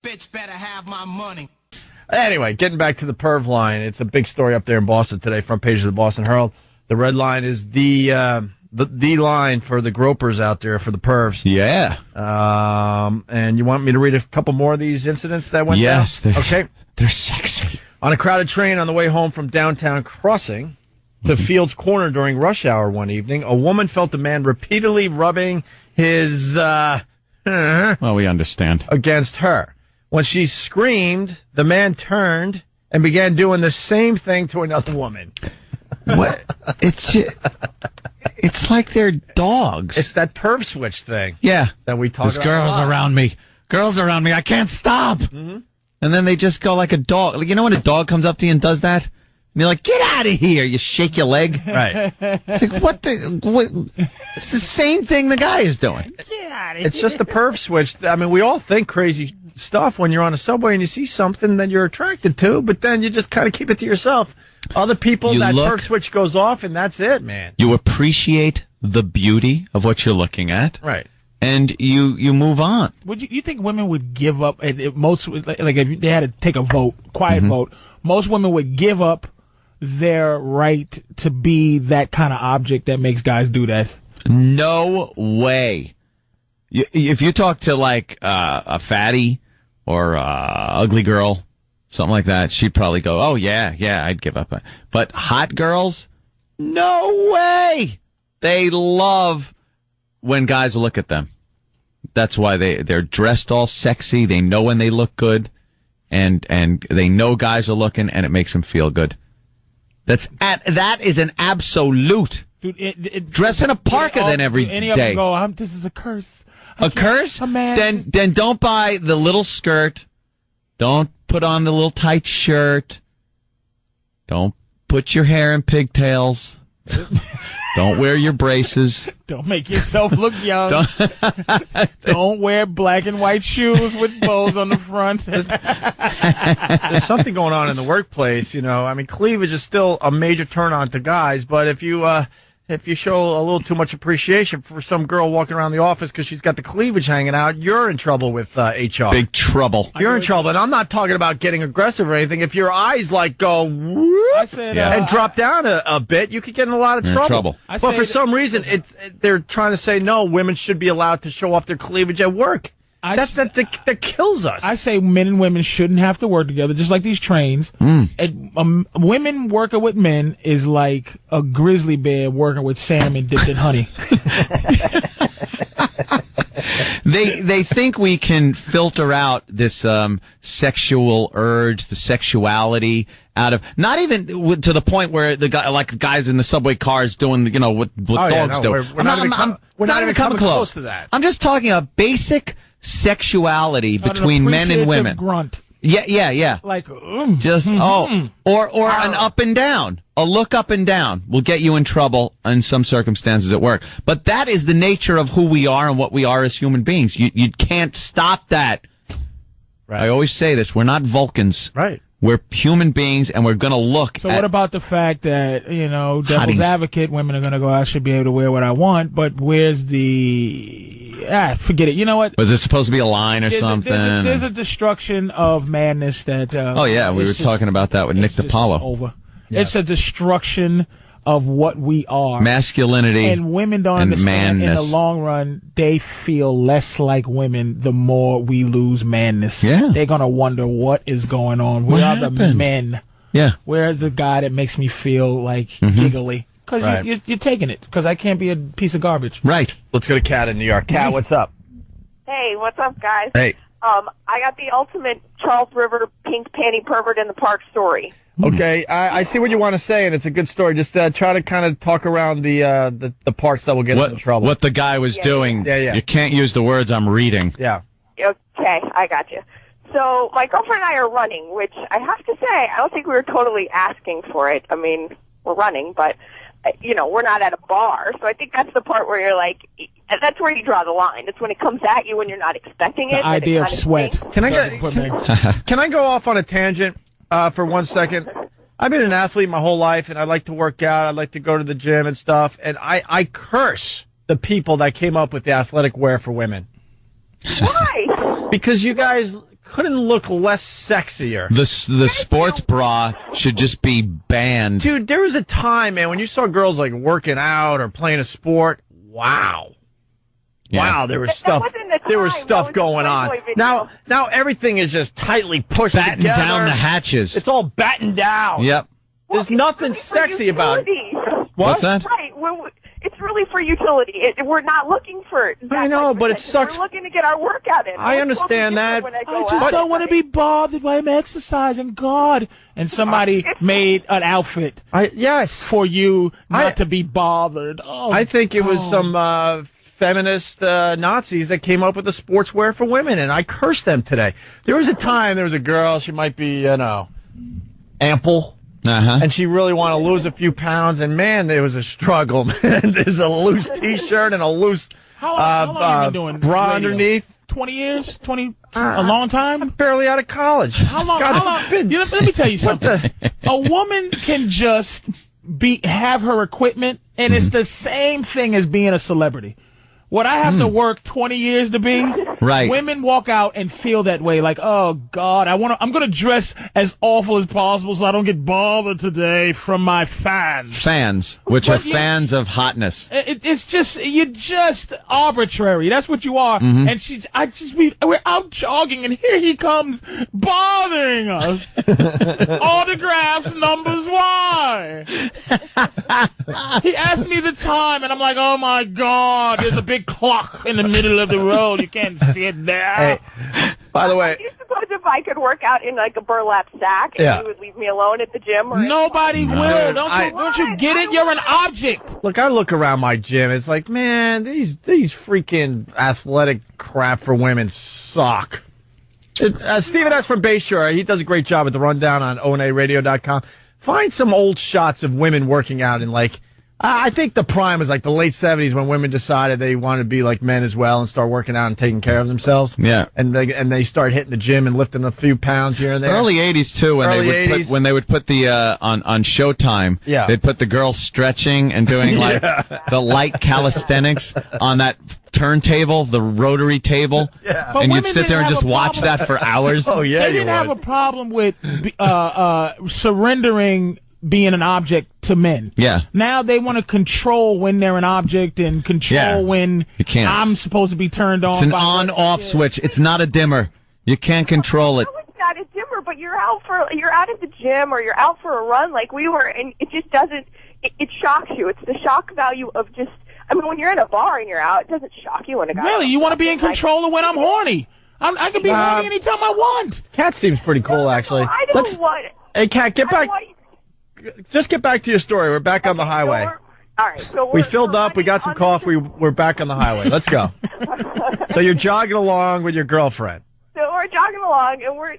Bitch better have my money. Anyway, getting back to the perv line, it's a big story up there in Boston today, front page of the Boston Herald. The red line is the line for the gropers out there, for the pervs. Yeah. And you want me to read a couple more of these incidents that went down? Yes. Okay. They're sexy. On a crowded train on the way home from downtown Crossing to Fields Corner during rush hour one evening, a woman felt a man repeatedly rubbing his Well, we understand. against her. When she screamed, the man turned and began doing the same thing to another woman. What? It's like they're dogs. It's that perv switch thing. Yeah. That we talk This about. girl's around me. Girls around me. I can't stop. Mm-hmm. And then they just go like a dog. You know when a dog comes up to you and does that? And you're like, get out of here. You shake your leg. Right. It's like, what? It's the same thing the guy is doing. Get out of here. It's just a perv switch. I mean, we all think crazy stuff when you're on a subway and you see something that you're attracted to, but then you just kind of keep it to yourself. Other people, perv switch goes off, and that's it, man. You appreciate the beauty of what you're looking at. Right. And you move on. Would you think women would give up? Most, like if they had to take a vote, quiet vote, most women would give up their right to be that kind of object that makes guys do that. No way. If you talk to like a fatty or ugly girl, something like that, she'd probably go, "Oh yeah, I'd give up." But hot girls, no way. They love when guys look at them. That's why they're dressed all sexy. They know when they look good, and they know guys are looking, and it makes them feel good. That is an absolute. Dude, dress in a parka then every any day. Of them go, this is a curse. A curse? A man. Then don't buy the little skirt. Don't put on the little tight shirt. Don't put your hair in pigtails. Don't wear your braces. Don't make yourself look young. Don't wear black and white shoes with bows on the front. There's something going on in the workplace, you know. I mean, cleavage is still a major turn on to guys, but if you show a little too much appreciation for some girl walking around the office because she's got the cleavage hanging out, you're in trouble with HR. Big trouble. You're in trouble, and I'm not talking about getting aggressive or anything. If your eyes like go whoop, and drop down a bit, you could get in a lot of trouble. But for some reason, they're trying to say no, women should be allowed to show off their cleavage at work. That kills us. I say men and women shouldn't have to work together, just like these trains. Women working with men is like a grizzly bear working with salmon dipped in honey. They think we can filter out this sexual urge, the sexuality out of, not even to the point where the guy, like guys in the subway cars doing, what dogs do. We're not even coming close to that. I'm just talking about basic sexuality between men and women. Grunt. Yeah. Like, just, or an up and down. A look up and down will get you in trouble in some circumstances at work. But that is the nature of who we are and what we are as human beings. You can't stop that. Right. I always say this. We're not Vulcans. Right. We're human beings, and we're going to look So what about the fact that, devil's advocate, women are going to go, I should be able to wear what I want, but where's the... forget it. You know what? Was it supposed to be a line or something? There's a destruction of madness that... we were talking about that with Nick DiPaolo. Over. Yeah. It's a destruction of what we are. Masculinity and women don't understand manness. In the long run, they feel less like women the more we lose manness. Yeah. They're going to wonder what is going on. Where are the men? Yeah. Where's the guy that makes me feel like giggly? Because you're taking it. Because I can't be a piece of garbage. Right. Let's go to Kat in New York. Kat, what's up? Hey, what's up, guys? Hey. I got the ultimate Charles River pink panty pervert in the park story. Okay, I see what you want to say, and it's a good story. Just try to kind of talk around the parts that will get us in trouble. What the guy was doing. Yeah. You can't use the words I'm reading. Yeah. Okay, I got you. So my girlfriend and I are running, which I have to say, I don't think we were totally asking for it. I mean, we're running, but, we're not at a bar. So I think that's the part where you're like, that's where you draw the line. It's when it comes at you when you're not expecting it. The idea of sweat. Can I go off on a tangent? For 1 second. I've been an athlete my whole life, and I like to work out. I like to go to the gym and stuff. And I curse the people that came up with the athletic wear for women. Why? Because you guys couldn't look less sexier. The sports bra should just be banned. Dude, there was a time, man, when you saw girls like working out or playing a sport. Wow. Yeah. Wow, there was stuff going on. Now everything is just tightly pushed together. Batten down the hatches. It's all battened down. Yep. There's nothing sexy about it. What's that? Right. It's really for utility. We're not looking for that. I know, but it sucks. We're looking to get our workout in. I understand that. I just don't want to be bothered while I'm exercising. God. And somebody made an outfit for you not to be bothered. Oh, I think it was some feminist Nazis that came up with the sportswear for women, and I cursed them today. There was a time, there was a girl, she might be, ample. And she really wanted to lose a few pounds, and man, there was a struggle. There's a loose T-shirt and a loose how long have you been doing bra radio? underneath. 20 years? A long time? I'm barely out of college. How long? Let me tell you something. A woman can just have her equipment, and it's the same thing as being a celebrity. What I have to work 20 years to be, right? Women walk out and feel that way, like, oh God, I'm gonna dress as awful as possible so I don't get bothered today from my fans. Fans, which are fans of hotness. You're just arbitrary. That's what you are. And we're out jogging, and here he comes bothering us. Autographs, numbers, why? He asked me the time, and I'm like, oh my God, there's a big clock in the middle of the road. You can't see it there. Hey, by the way, do you suppose if I could work out in like a burlap sack and you would leave me alone at the gym? Nobody will. Don't you get it? You're an object. Look, I look around my gym. It's like, man, these freaking athletic crap for women suck. Steven S. from Bayshore, he does a great job at the rundown on onaradio.com. Find some old shots of women working out in like, I think the prime was like the late 70s when women decided they wanted to be like men as well and start working out and taking care of themselves. Yeah. And they start hitting the gym and lifting a few pounds here and there. Early 80s too, when they would put the on Showtime, they'd put the girls stretching and doing like the light calisthenics on that turntable, the rotary table. Yeah. And you'd sit there and just watch that for hours. Oh yeah, they didn't have a problem with surrendering being an object to men. Yeah. Now they want to control when they're an object and control when I'm supposed to be turned on. It's an on-off switch. It's not a dimmer. You can't control it. No, it's not a dimmer, but you're out at the gym or you're out for a run like we were, and it just doesn't. It shocks you. It's the shock value of just. I mean, when you're in a bar and you're out, it doesn't shock you when a guy. Really, you want to be in control of when I'm horny? I can be horny anytime I want. Cat seems pretty cool, actually. I don't want it. Hey, Cat, get back. Just get back to your story. We're back on the highway. All right. So we filled up. We got some coffee. We're back on the highway. Let's go. So you're jogging along with your girlfriend. So we're jogging along, and we're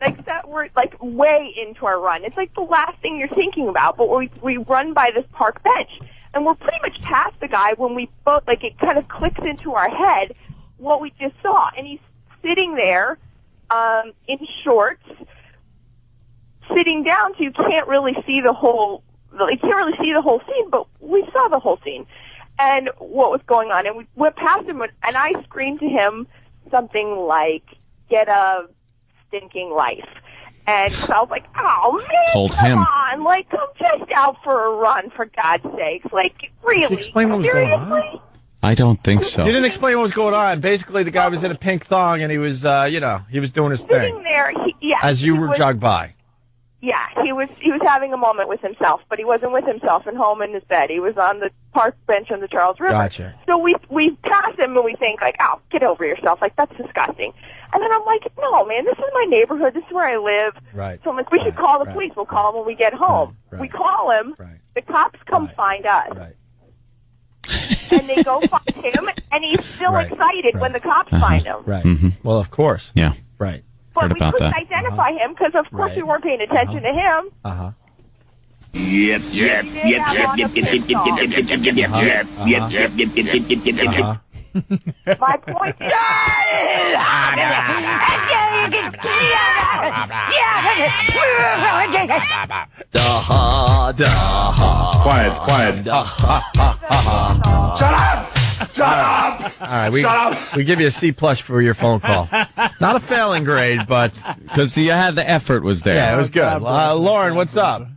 like way into our run. It's like the last thing you're thinking about. But we run by this park bench, and we're pretty much past the guy when we both it kind of clicks into our head what we just saw, and he's sitting there in shorts. Sitting down, so you can't really see the whole scene, but we saw the whole scene and what was going on. And we went past him, and I screamed to him something like, "Get a stinking life." And so I was like, "Oh man, come on! Like, I'm just out for a run, for God's sakes! Like, really? Explain what was going on? I don't think so. You didn't explain what was going on. Basically, the guy was in a pink thong, and he was, he was doing his sitting thing there. As you jogged by. Yeah, he was having a moment with himself, but he wasn't with himself and home in his bed. He was on the park bench on the Charles River. Gotcha. So we pass him and we think like, oh, get over yourself. Like, that's disgusting. And then I'm like, no, man, this is my neighborhood. This is where I live. Right. So I'm like, we should call the police. We'll call him when we get home. Right. We call him. Right. The cops come find us. Right. And they go find him, and he's still excited when the cops find him. Right. Mm-hmm. Well, of course. Yeah. Right. But we couldn't identify him because, of course, we weren't paying attention to him. Yep. My point is... Quiet. Shut up! Shut up! All right, we give you a C+ for your phone call. Not a failing grade, but because you had the effort was there. Yeah, it was good. Lauren, what's up?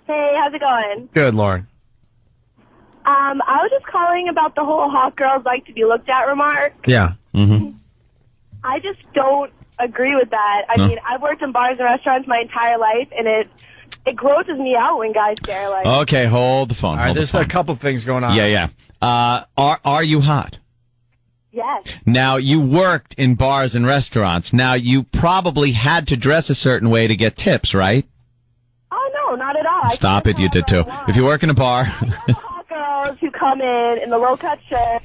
Hey, how's it going? Good, Lauren. I was just calling about the whole hot girls like to be looked at remark. Yeah. Mm-hmm. I just don't agree with that. I mean, I've worked in bars and restaurants my entire life, and it grosses me out when guys stare like. Okay, hold the phone. All right, there's a couple things going on. Yeah. Are you hot? Yes. Now, you worked in bars and restaurants. Now, you probably had to dress a certain way to get tips, right? Oh, no, not at all. Stop it, you did too. If you work in a bar. I know hot girls who come in the low-cut shirt.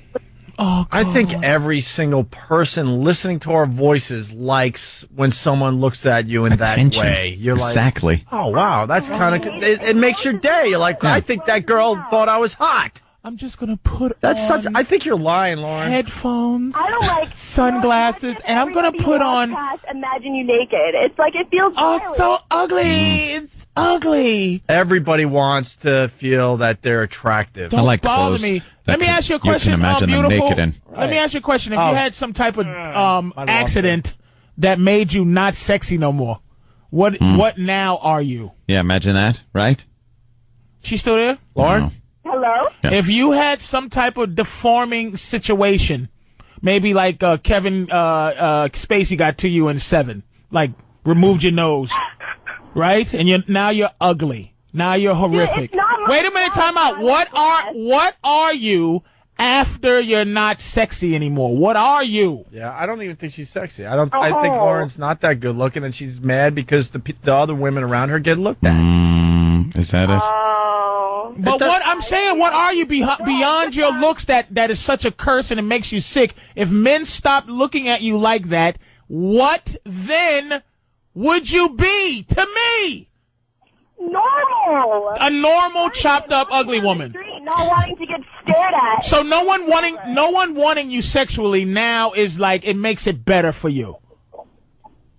Oh, I think every single person listening to our voices likes when someone looks at you in that way. You're exactly. Like, oh, wow, that's kind of, it makes your day. You're like, I think that girl thought I was hot. I'm just going to put I think you're lying, Lauren. Headphones. I don't like sunglasses, and I'm going to put on. Imagine you naked. It's like it feels. Oh, so ugly. It's ugly. Everybody wants to feel that they're attractive. Don't like bother clothes me. Let me ask you a question, you can imagine them beautiful. naked in. Let me ask you a question. If you had some type of accident that made you not sexy no more, what now are you? Yeah, imagine that, right? She's still there? Lauren? Hello? Yeah. If you had some type of deforming situation, maybe like Kevin Spacey got to you in 7, like removed your nose, right? And now you're ugly. Now you're horrific. Wait a minute, time out. What are you after you're not sexy anymore? What are you? Yeah, I don't even think she's sexy. I think Lauren's not that good looking, and she's mad because the other women around her get looked at. Is that it? But what I'm saying, what are you beyond your looks that is such a curse and it makes you sick? If men stopped looking at you like that, what then would you be to me? Normal. A normal, chopped up, ugly woman. Not wanting to get stared at. So no one wanting you sexually now is like it makes it better for you.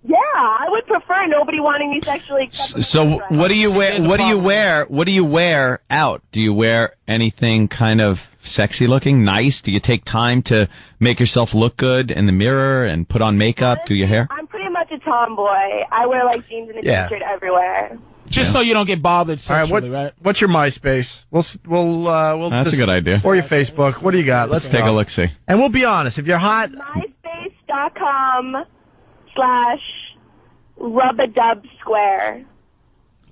Yeah, I would prefer nobody wanting me sexually. So what do you wear? What do you wear? What do you wear out? Do you wear anything kind of sexy looking, nice? Do you take time to make yourself look good in the mirror and put on makeup? Do your hair? I'm pretty much a tomboy. I wear like jeans and a t-shirt everywhere. Just so you don't get bothered sexually, right? What's your MySpace? We'll. That's a good idea. Or your Facebook. What do you got? Let's take a look. See. And we'll be honest. If you're hot, MySpace.com/rub-a-dub-square.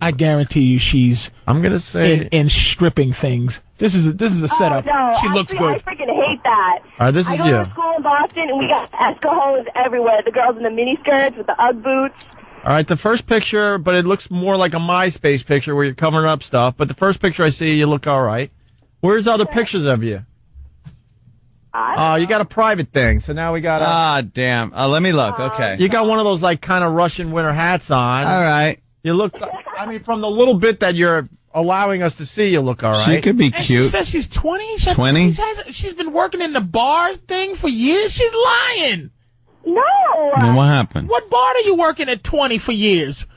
I guarantee you, she's. I'm gonna say in stripping things. This is a setup. No, she looks good. I freaking hate that. All right, this is I go to school in Boston, and we got Escahos everywhere. The girls in the miniskirts with the UGG boots. All right, the first picture, but it looks more like a MySpace picture where you're covering up stuff. But the first picture I see, you look all right. Where's other pictures of you? Oh, you got a private thing, so now we got damn. Let me look. Okay. You got one of those, like, kind of Russian winter hats on. All right. You look, I mean, from the little bit that you're allowing us to see, you look all right. She could be And cute. she says she's 20? 20? She's been working in the bar thing for years? She's lying. No. And what happened? What bar are you working at 20 for years?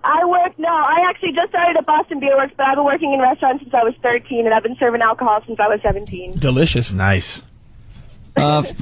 I actually just started at Boston Beer Works, but I've been working in restaurants since I was 13, and I've been serving alcohol since I was 17. Delicious. Nice.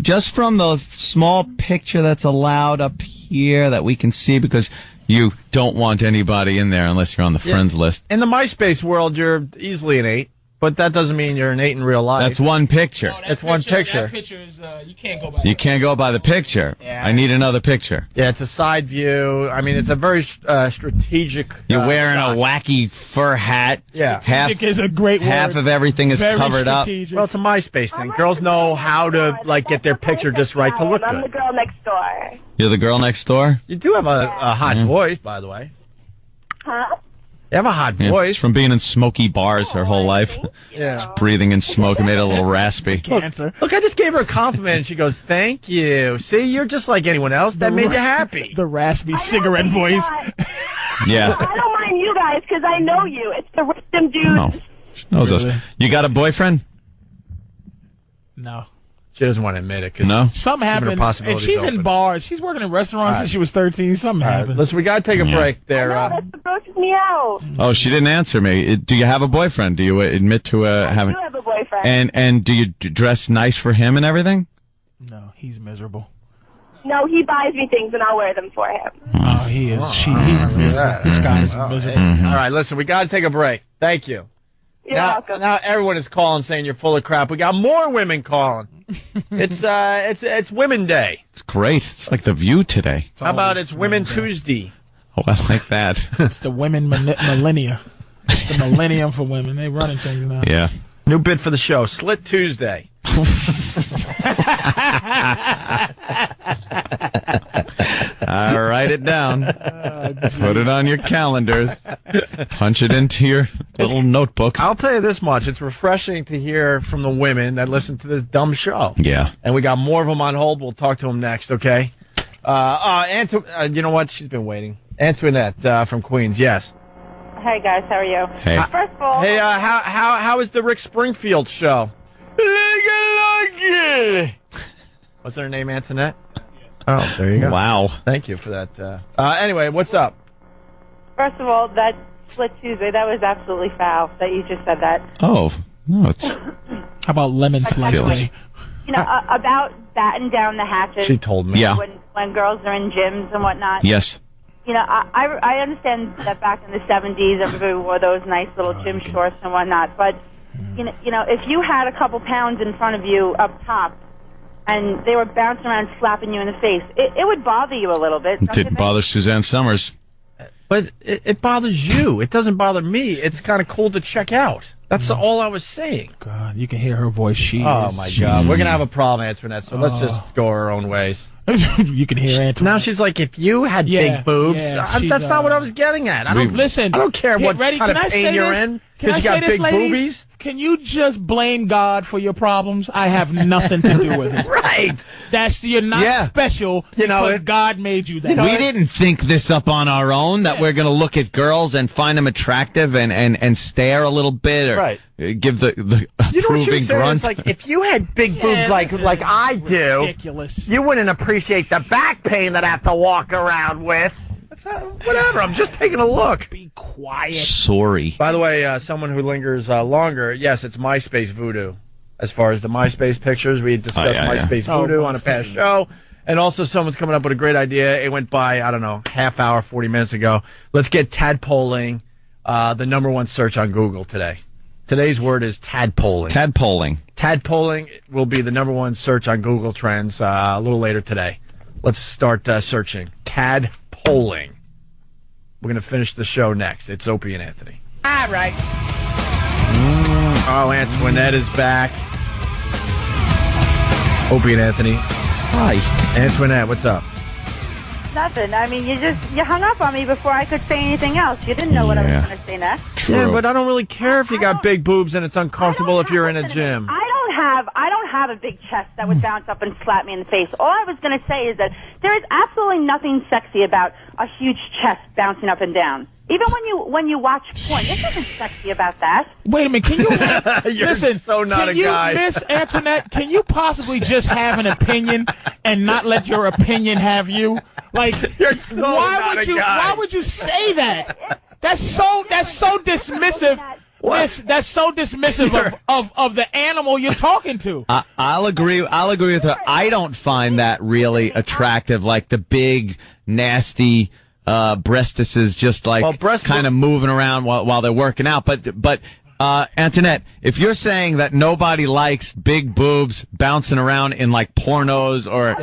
Just from the small picture that's allowed up here that we can see, because you don't want anybody in there unless you're on the friends list. In the MySpace world, you're easily an 8, but that doesn't mean you're an 8 in real life. That's one picture. It's one picture. That picture is, you can't go by You can't go by the picture. Yeah. I need another picture. Yeah, it's a side view. I mean, it's a very strategic. You're wearing a wacky fur hat. Yeah. Strategic is a great word. Half of everything is Very covered strategic. Well, it's a MySpace thing. Girls know how to, like, get their picture just right to look I'm the good. girl next door. You're the girl next door? You do have a hot voice, by the way. Huh? You have a hot Yeah, voice. it's from being in smoky bars her whole life. Yeah. Breathing in smoke and made it a little raspy. Cancer. Look, I just gave her a compliment, and she goes, "Thank you. See, you're just like anyone else. That made you happy." The raspy cigarette voice. Yeah. I don't mind you guys because I know you. It's the random dudes. No. She knows us. You got a boyfriend? No. She doesn't want to admit it. 'Cause No. Something her happened. If possibilities she's in open. bars, she's working in restaurants since she was 13. Something All right, happened. listen, we got to take a break there. No, that's what grosses me out. Oh, she didn't answer me. Do you have a boyfriend? Do you admit to I having... do have a boyfriend. boyfriend. And do you dress nice for him and everything? No, he's miserable. No, he buys me things and I'll wear them for him. Oh, he is. He's miserable. This guy is miserable. All right, listen, we got to take a break. Thank you. You're welcome. Now everyone is calling saying you're full of crap. We got more women calling. It's Women Day. It's great. It's like The View today. How about it's Women Tuesday? Oh, I like that. It's the women millennia. It's the millennium for women. They running things now. Yeah. New bit for the show, Slit Tuesday. I'll write it down. Put it on your calendars. Punch it into your little notebooks. I'll tell you this much. It's refreshing to hear from the women that listen to this dumb show. Yeah. And we got more of them on hold. We'll talk to them next, okay? You know what? She's been waiting. Antoinette from Queens, yes. Hey guys, how are you? Hey. First of all, Hey, how is the Rick Springfield show? What's her name, Antoinette? Oh, there you go. Wow. Thank you for that. Anyway, what's up? first of all, that Split Tuesday, that was absolutely foul that you just said that. Oh, no, it's... How about lemon slice day? You know, about batten down the hatches. She told me. Yeah. When girls are in gyms and whatnot. Yes. You know, I understand that back in the 70s, everybody wore those nice little gym shorts and whatnot. But, you know, if you had a couple pounds in front of you up top, and they were bouncing around slapping you in the face, it would bother you a little bit. It didn't bother Suzanne Summers. But it bothers you. It doesn't bother me. It's kind of cool to check out. That's all I was saying. God, you can hear her voice. Oh, my God. We're going to have a problem, Antoinette, so let's just go our own ways. You can hear Antoinette. Now she's like, if you had big boobs, that's not what I was getting at. I don't care what kind of pain you're in because you got big boobies. Can you just blame God for your problems? I have nothing to do with it. Right. You're not special because God made you that. We didn't think this up on our own, that we're going to look at girls and find them attractive and stare a little bit or give the approving grunt. It's like, if you had big boobs like I do, ridiculous. You wouldn't appreciate the back pain that I have to walk around with. Whatever, I'm just taking a look. Be quiet. Sorry. By the way, someone who lingers longer, yes, it's MySpace voodoo. As far as the MySpace pictures, we discussed MySpace voodoo on a past show. And also someone's coming up with a great idea. It went by, I don't know, half hour, 40 minutes ago. Let's get tadpoling, the #1 search on Google today. Today's word is tadpoling. Tadpoling. Tadpoling will be the #1 search on Google Trends a little later today. Let's start searching. Tadpoling. We're going to finish the show next. It's Opie and Anthony. All right. Oh, Antoinette is back. Opie and Anthony. Hi. Antoinette, what's up? Nothing. I mean, you hung up on me before I could say anything else. You didn't know what I was going to say next. True. Yeah, but I don't really care if you got big boobs and it's uncomfortable if you're in a gym. I don't have a big chest that would bounce up and slap me in the face. All I was going to say is that there is absolutely nothing sexy about a huge chest bouncing up and down. Even when you watch porn, there's nothing sexy about that. Wait a minute, can you listen? So not a guy, Miss Antoinette. Can you possibly just have an opinion and not let your opinion have you? Like, you're so not a guy. Why would you say that? That's so dismissive. Miss, that's so dismissive of the animal you're talking to. I'll agree with her. I don't find that really attractive, like the big, nasty breastises just like kind of moving around while they're working out. But Antoinette, if you're saying that nobody likes big boobs bouncing around in like pornos or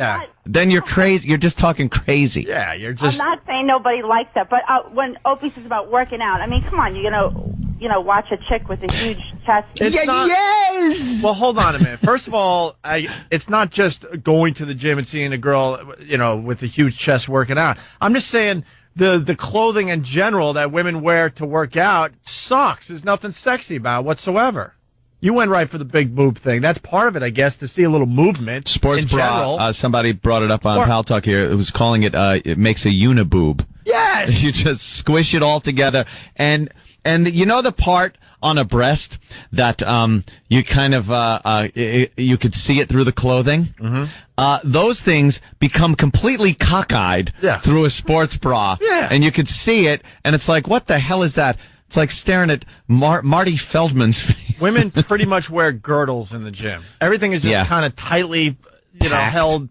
then you're crazy. You're just talking crazy. Yeah, you're just. I'm not saying nobody likes that, but when Opie says about working out, I mean, come on, you're gonna watch a chick with a huge chest. Yes. Well, hold on a minute. First of all, it's not just going to the gym and seeing a girl, with a huge chest working out. I'm just saying the clothing in general that women wear to work out sucks. There's nothing sexy about it whatsoever. You went right for the big boob thing. That's part of it, I guess, to see a little movement. Sports in bra. general. Somebody brought it up on Pal Talk here. It was calling it. It makes a uniboob. Yes. You just squish it all together, and you know the part on a breast that you kind of you could see it through the clothing. Mm-hmm. Those things become completely cockeyed through a sports bra, and you could see it, and it's like, what the hell is that? It's like staring at Marty Feldman's face. Women pretty much wear girdles in the gym. Everything is just kind of tightly,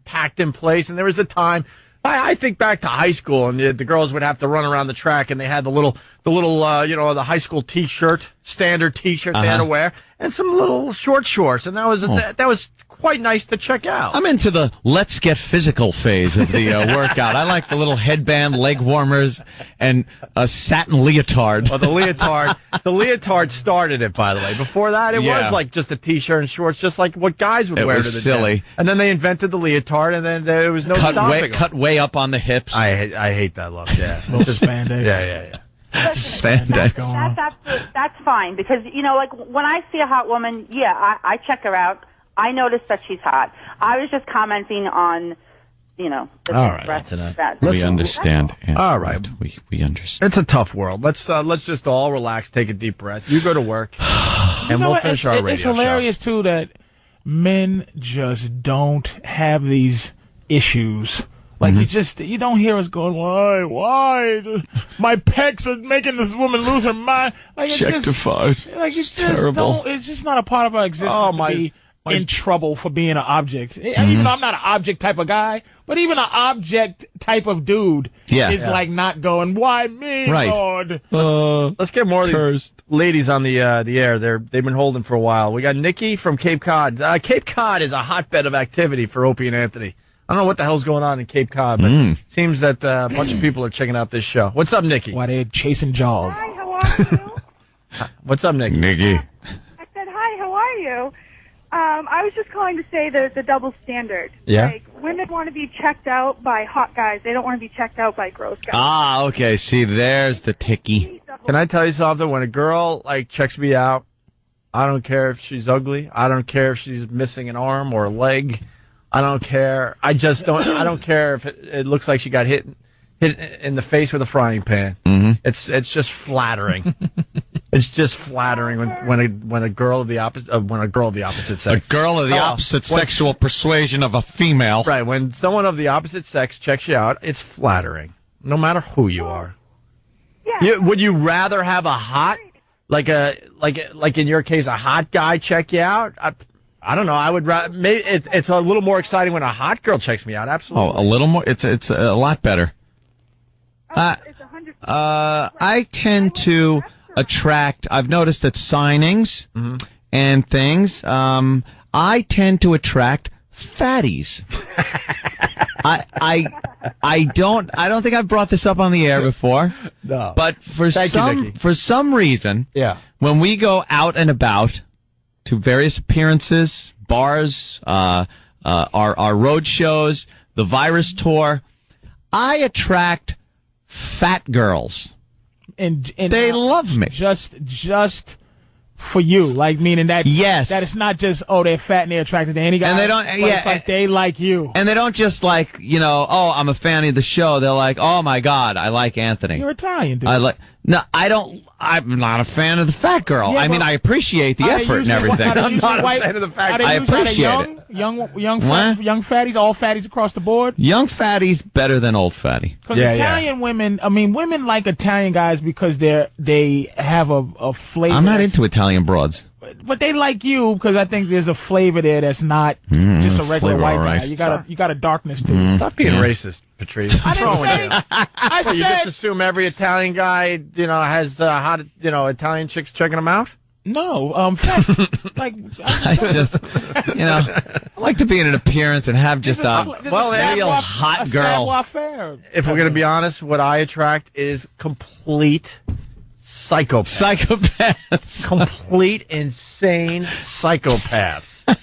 packed in place. And there was a time, I think back to high school, and the girls would have to run around the track, and they had the high school T-shirt, standard T-shirt they had to wear, and some little short shorts, and that was quite nice to check out. I'm into the let's get physical phase of the workout. I like the little headband, leg warmers, and a satin leotard. Well, the leotard started it, by the way. Before that, it was like just a T-shirt and shorts, just like what guys would wear to the silly. gym. And then they invented the leotard, and then there was no stopping cut way up on the hips. I hate that look. Yeah, just spandex. Yeah. That's fine, because like when I see a hot woman, I check her out. I noticed that she's hot. I was just commenting on, the rest of that. We understand. All right, we understand. It's a tough world. Let's just all relax, take a deep breath. You go to work, and we'll finish our radio show. It's hilarious too that men just don't have these issues. Like you don't hear us going, why? My pecs are making this woman lose her mind. Like it's terrible. It's just not a part of our existence to be in trouble for being an object. Even though I'm not an object type of guy, but even an object type of dude is like not going, why me, Lord? Let's get more of these ladies on the air. They've been holding for a while. We got Nikki from Cape Cod. Cape Cod is a hotbed of activity for Opie and Anthony. I don't know what the hell's going on in Cape Cod, but it seems that a bunch of people are checking out this show. What's up, Nikki? Why they're chasing Jaws. Hi, how are you? What's up, Nikki? Nikki. I said, hi, how are you? I was just calling to say the double standard. Yeah. Like, women want to be checked out by hot guys. They don't want to be checked out by gross guys. Ah, okay. See, there's the ticky. Can I tell you something? When a girl, checks me out, I don't care if she's ugly. I don't care if she's missing an arm or a leg. I don't care. I don't care if it looks like she got hit in the face with a frying pan. Mm-hmm. It's just flattering. It's just flattering when a girl of the opposite sex. A girl of the opposite sexual persuasion of a female. Right. When someone of the opposite sex checks you out, it's flattering, no matter who you are. Yeah. Would you rather have a hot, like in your case, a hot guy check you out? I don't know. I would rather. Maybe it's a little more exciting when a hot girl checks me out. Absolutely. Oh, a little more. It's a lot better. I tend to attract. I've noticed at signings and things. I tend to attract fatties. I don't think I've brought this up on the air before. No. But for some reason, when we go out and about to various appearances, bars, our road shows, the Virus Tour, I attract fat girls. And they love me. Just for you, like meaning that that it's not just they're fat and they're attracted to any guy, and they don't it's like they like you, and they don't just like I'm a fan of the show. They're like, oh my God, I like Anthony. You're Italian, dude. I don't. I'm not a fan of the fat girl. Yeah, I mean, I appreciate the effort and everything. I'm not a fan of the fat girl. I appreciate it. Young fatties, all fatties across the board. Young fatties better than old fatty. Because Italian women, women like Italian guys because they have a flavor. I'm not into Italian broads. But they like you because I think there's a flavor there that's not just a regular white guy. You got a darkness to it. Stop being racist, Patrice. What's wrong with you? I said, you just assume every Italian guy, has hot, Italian chicks checking him out? No, I just, I like to be in an appearance and have just a real hot girl. If we're going to be honest, what I attract is complete psychopaths. Complete insane psychopaths.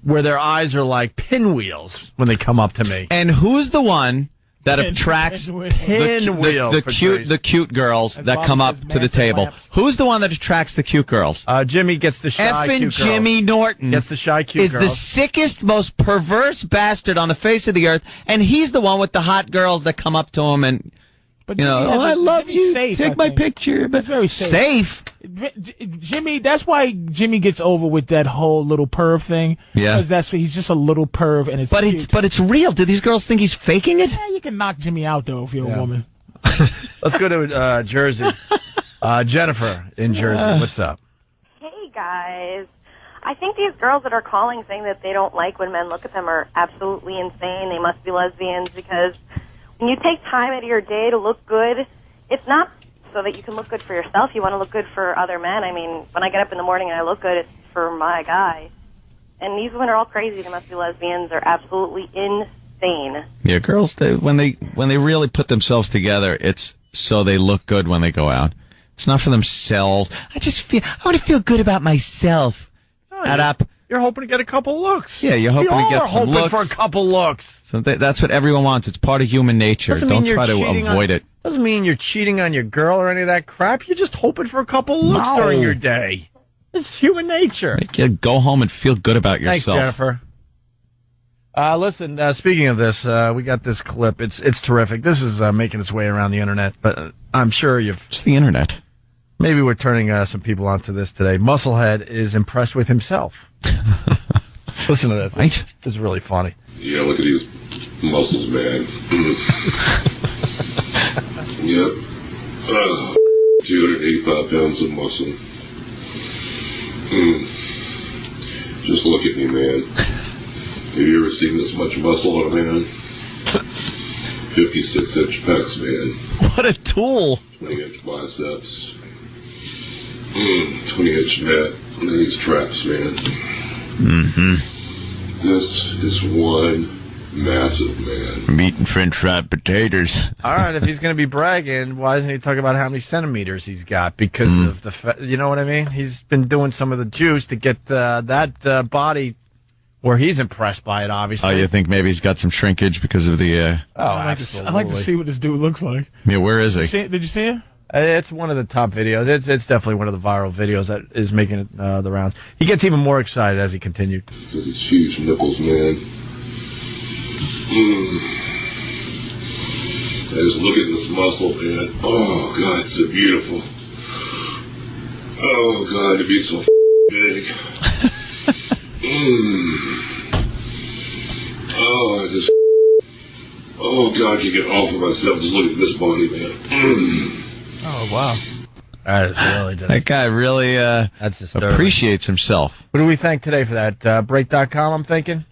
Where their eyes are like pinwheels when they come up to me. And who's the one that attracts the cute girls that come up to the table? Who's the one that attracts the cute girls? Jimmy gets the shy cute girls. Jimmy Norton gets the shy cute girls. Is the sickest, most perverse bastard on the face of the earth, and he's the one with the hot girls that come up to him and... But I love you. Safe, take my picture. That's very safe. Jimmy, that's why Jimmy gets over with that whole little perv thing. Yeah. Because he's just a little perv and it's cute. But it's real. Do these girls think he's faking it? Yeah, you can knock Jimmy out though if you're a woman. Let's go to Jersey. Jennifer in Jersey. What's up? guys. I think these girls that are calling saying that they don't like when men look at them are absolutely insane. They must be lesbians, because when you take time out of your day to look good, it's not so that you can look good for yourself. You want to look good for other men. I mean, when I get up in the morning and I look good, it's for my guy. And these women are all crazy. They must be lesbians. They're absolutely insane. Yeah, girls, when they really put themselves together, it's so they look good when they go out. It's not for themselves. I want to feel good about myself. Add up. You're hoping to get a couple looks. Yeah, you're hoping to get some looks. For a couple looks. So that's what everyone wants. It's part of human nature. Don't try to avoid it. Doesn't mean you're cheating on your girl or any of that crap. You're just hoping for a couple looks during your day. It's human nature. Go home and feel good about yourself. Thanks, Jennifer. Listen, speaking of this, we got this clip. It's terrific. This is making its way around the internet, but I'm sure It's the internet. Maybe we're turning some people onto this today. Musclehead is impressed with himself. Listen to this. This is really funny. Yeah, look at these muscles, man. Yep. 285 pounds of muscle. Just look at me, man. Have you ever seen this much muscle on a man? 56-inch pecs, man. What a tool. 20-inch biceps. 20-inch net. Look at these traps, man. This is one massive man. Meat and French fried potatoes. All right, if he's going to be bragging, why doesn't he talk about how many centimeters he's got? Because of the, you know what I mean? He's been doing some of the juice to get that body where he's impressed by it, obviously. Oh, you think maybe he's got some shrinkage because of the... absolutely. I'd like to see what this dude looks like. Yeah, where is he? Did you see it? It's one of the top videos. It's definitely one of the viral videos that is making the rounds. He gets even more excited as he continued. These huge nipples, man. I just look at this muscle, man. Oh, God, it's so beautiful. Oh, God, to be so big. Oh, I just... Oh, God, you get off of myself. Just look at this body, man. Oh, wow. That is really just... That guy really that's disturbing. Appreciates himself. What do we think today for that? Break.com, I'm thinking?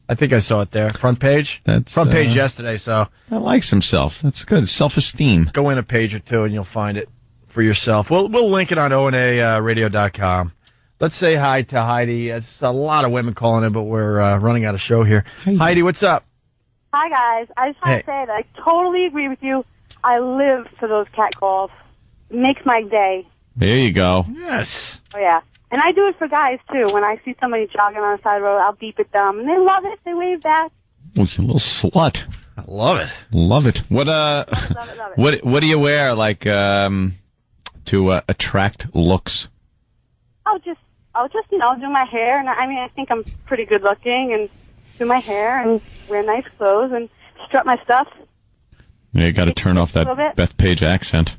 I think I saw it there. Front page? That's front page yesterday, so... He likes himself. That's good. Self-esteem. Go in a page or two and you'll find it for yourself. We'll link it on onaradio.com. Let's say hi to Heidi. It's a lot of women calling in, but we're running out of show here. Heidi, what's up? Hi, guys. I just want to say that I totally agree with you. I live for those cat calls. It makes my day. There you go. Yes. Oh, yeah. And I do it for guys, too. When I see somebody jogging on the side of the road, I'll beep at them. And they love it. They wave back. Oh, you little slut. I love it. Love it. What love it. What do you wear, like, to attract looks? I'll just do my hair. And I think I'm pretty good looking, and do my hair and wear nice clothes and strut my stuff. Yeah, you got to turn off that Bethpage accent.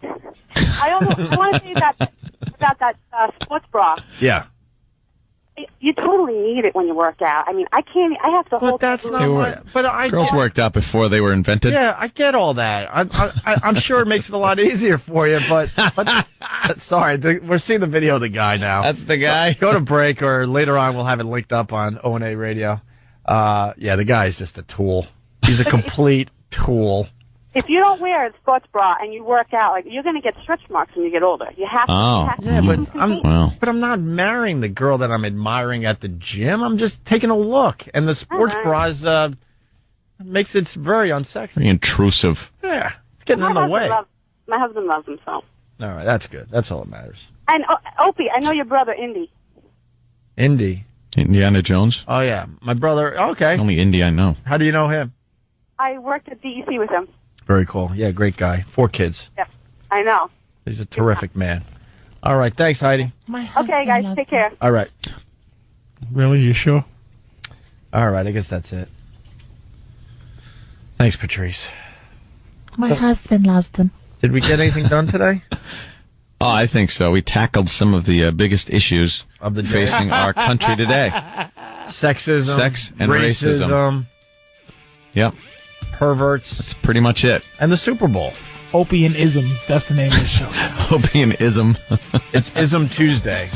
I want to say that about that sports bra. Yeah. You totally need it when you work out. I mean, I can't. I have to hold. But that's not what. But girls worked out before they were invented. Yeah, I get all that. I'm sure it makes it a lot easier for you. But sorry, we're seeing the video of the guy now. That's the guy. Go to break, or later on we'll have it linked up on O&A Radio. Yeah, the guy's just a tool. He's a complete tool. If you don't wear a sports bra and you work out, like, you're going to get stretch marks when you get older. You have to. Oh. Yeah, but I'm not marrying the girl that I'm admiring at the gym. I'm just taking a look, and the sports bra is makes it very unsexy. Very intrusive. Yeah, it's getting in the way. My husband loves him, so. All right, that's good. That's all that matters. And Opie, I know your brother, Indy. Indiana Jones? Oh, yeah. My brother, okay. It's only Indy I know. How do you know him? I worked at DEC with him. Very cool. Yeah, great guy. 4 kids. Yep, I know. He's a terrific man. All right, thanks, Heidi. Okay, guys, take care. All right. Really? You sure? All right, I guess that's it. Thanks, Patrice. My husband loves them. Did we get anything done today? Oh, I think so. We tackled some of the biggest issues of the facing our country today. Sexism. Sex and racism. Yep. Perverts. That's pretty much it. And the Super Bowl. Opie and Isms. That's the name of the show. Opie and Ism. It's Ism Tuesday.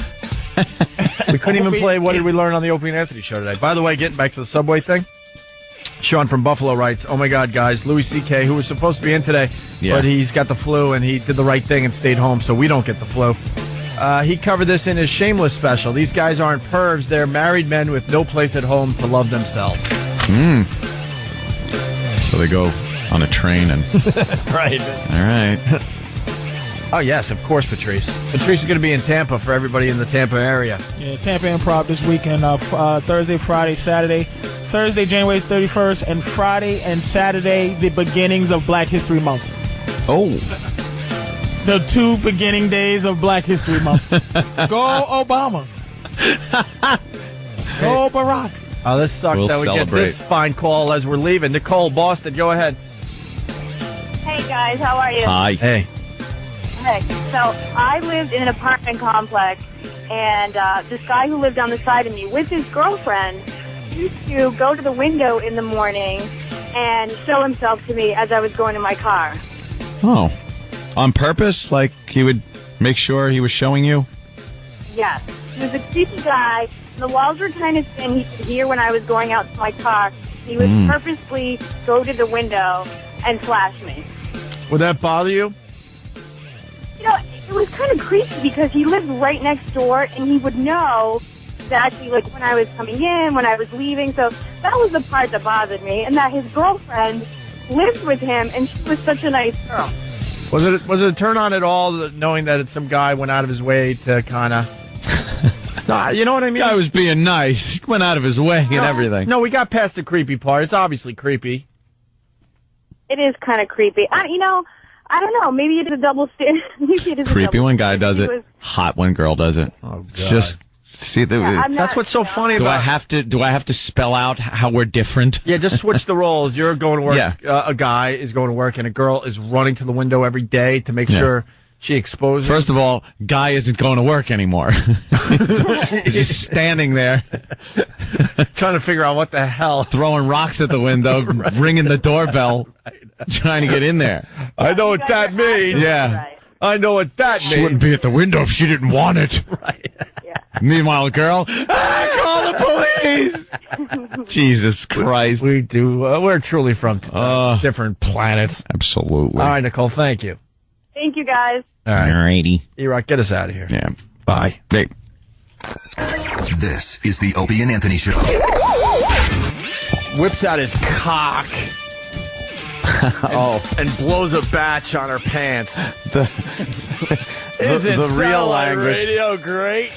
We couldn't even play What Did We Learn on the Opie and Anthony show today. By the way, getting back to the Subway thing, Sean from Buffalo writes, oh my God, guys, Louis C.K., who was supposed to be in today, but he's got the flu and he did the right thing and stayed home, so we don't get the flu. He covered this in his Shameless special. These guys aren't pervs. They're married men with no place at home to love themselves. So they go on a train and... Right. All right. Oh, yes, of course, Patrice. Patrice is going to be in Tampa for everybody in the Tampa area. Yeah, Tampa Improv this weekend, Thursday, Friday, Saturday. Thursday, January 31st, and Friday and Saturday, the beginnings of Black History Month. Oh. The 2 beginning days of Black History Month. Go Obama. Go Barack. Oh, this sucks that we get this fine call as we're leaving. Nicole, Boston, go ahead. Hey, guys, how are you? Hi. Hey. Hey, so I lived in an apartment complex, and this guy who lived on the side of me with his girlfriend used to go to the window in the morning and show himself to me as I was going to my car. Oh. On purpose? Like he would make sure he was showing you? Yes. He was a creepy guy. The walls were kind of thin. He could hear when I was going out to my car. He would purposely go to the window and flash me. Would that bother you? You know, it was kind of creepy because he lived right next door, and he would know exactly, like, when I was coming in, when I was leaving. So that was the part that bothered me, and that his girlfriend lived with him, and she was such a nice girl. Was it a turn on at all, knowing that some guy went out of his way to kind of... you know what I mean? Guy was being nice. He went out of his way and everything. No, we got past the creepy part. It's obviously creepy. It is kind of creepy. I don't know. Maybe it is a double standard. Creepy when guy does it. Hot when girl does it. Oh, God. It's just... See, that's what's so funny about it. Do I have to spell out how we're different? Yeah, just switch the roles. You're going to work. Yeah. A guy is going to work, and a girl is running to the window every day to make sure she exposes. First of all, guy isn't going to work anymore. He's standing there, trying to figure out what the hell, throwing rocks at the window, ringing the doorbell, trying to get in there. I know what that means. Yeah. Right. I know what that means. She wouldn't be at the window if she didn't want it. Right. Yeah. Meanwhile, girl, call the police. Jesus Christ. We do. We're truly from different planets. Absolutely. All right, Nicole, thank you. Thank you, guys. All right. Alrighty. E-Rock, get us out of here. Yeah. Bye. Hey. This is the Opie and Anthony Show. Whips out his cock. And blows a batch on her pants. The real language. Radio great?